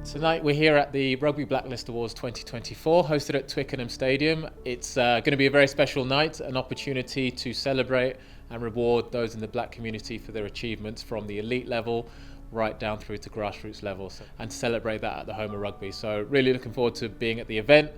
Tonight we're here at the Rugby Black List Awards 2024, hosted at Twickenham Stadium. It's going to be a very special night, an opportunity to celebrate and reward those in the black community for their achievements from the elite level right down through to grassroots levels, and celebrate that at the home of rugby. So really looking forward to being at the event,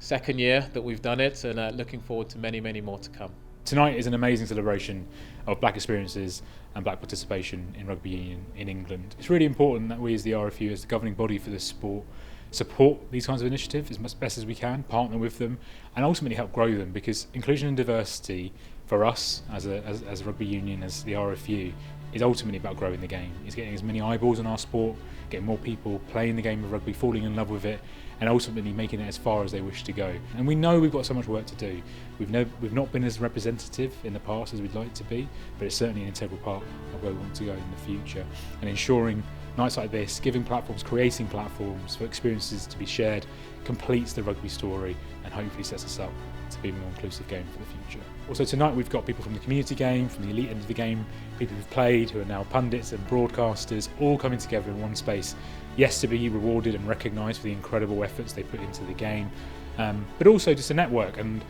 second year that we've done it, and looking forward to many, many more to come. Tonight is an amazing celebration of black experiences and black participation in rugby union in England. It's really important that we as the RFU, as the governing body for this sport, support these kinds of initiatives as best as we can, partner with them and ultimately help grow them, because inclusion and diversity for us as a rugby union, as the RFU, is ultimately about growing the game. It's getting as many eyeballs on our sport, getting more people playing the game of rugby, falling in love with it, and ultimately making it as far as they wish to go. And we know we've got so much work to do. We've not been as representative in the past as we'd like to be, but it's certainly an integral part of where we want to go in the future. And ensuring nights like this, giving platforms, creating platforms for experiences to be shared, completes the rugby story and hopefully sets us up to be a more inclusive game for the future. Also tonight we've got people from the community game, from the elite end of the game, people who've played, who are now pundits and broadcasters, all coming together in one space. Yes, to be rewarded and recognised for the incredible efforts they put into the game, but also just a network and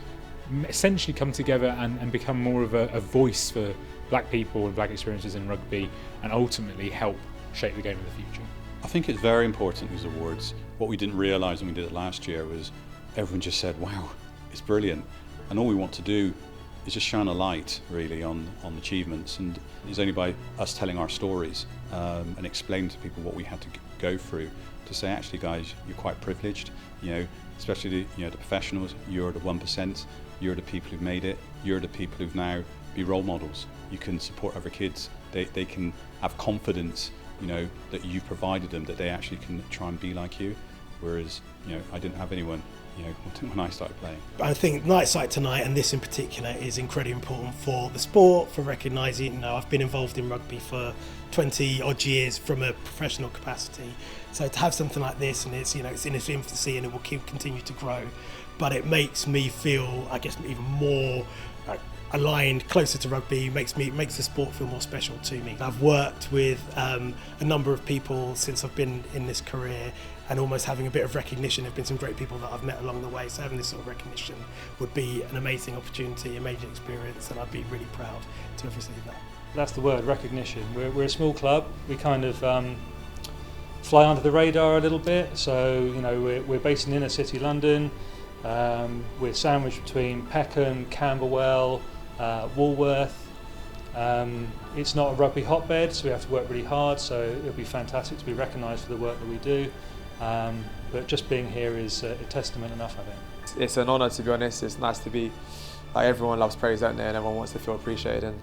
essentially come together and become more of a voice for black people and black experiences in rugby, and ultimately help shape the game of the future. I think it's very important, these awards. What we didn't realise when we did it last year was everyone just said, wow, it's brilliant. And all we want to do is just shine a light really on achievements, and it's only by us telling our stories and explaining to people what we had to go through to say, actually guys, you're quite privileged, especially the professionals. You're the 1%, you're the people who've made it, you're the people who've now be role models. You can support other kids, they can have confidence that you've provided them, that they actually can try and be like you, whereas I didn't have anyone when I started playing. I think nights like tonight, and this in particular, is incredibly important for the sport, for recognising, I've been involved in rugby for 20 odd years from a professional capacity, so to have something like this, and it's it's in its infancy and it will continue to grow, but it makes me feel, I guess, even more aligned, closer to rugby, makes the sport feel more special to me. I've worked with a number of people since I've been in this career, and almost having a bit of recognition. There have been some great people that I've met along the way, so having this sort of recognition would be an amazing opportunity, amazing experience, and I'd be really proud to have received that. That's the word, recognition. We're a small club. We kind of fly under the radar a little bit, so we're based in inner city London. We're sandwiched between Peckham, Camberwell, Woolworth. It's not a rugby hotbed, so we have to work really hard, so it'll be fantastic to be recognised for the work that we do. But just being here is a testament enough, I think. It's an honour, to be honest. It's nice to be, everyone loves praise, don't they, and everyone wants to feel appreciated, and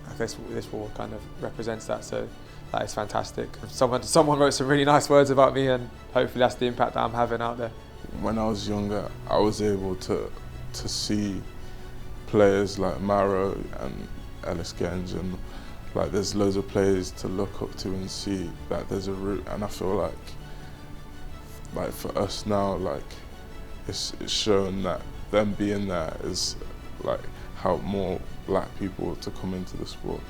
I guess this all kind of represents that, so that is fantastic. Someone wrote some really nice words about me, and hopefully that's the impact that I'm having out there. When I was younger, I was able to see players like Maro and Ellis Genge, and there's loads of players to look up to and see that there's a route, and I feel like for us now, it's shown that them being there is helped more black people to come into the sport.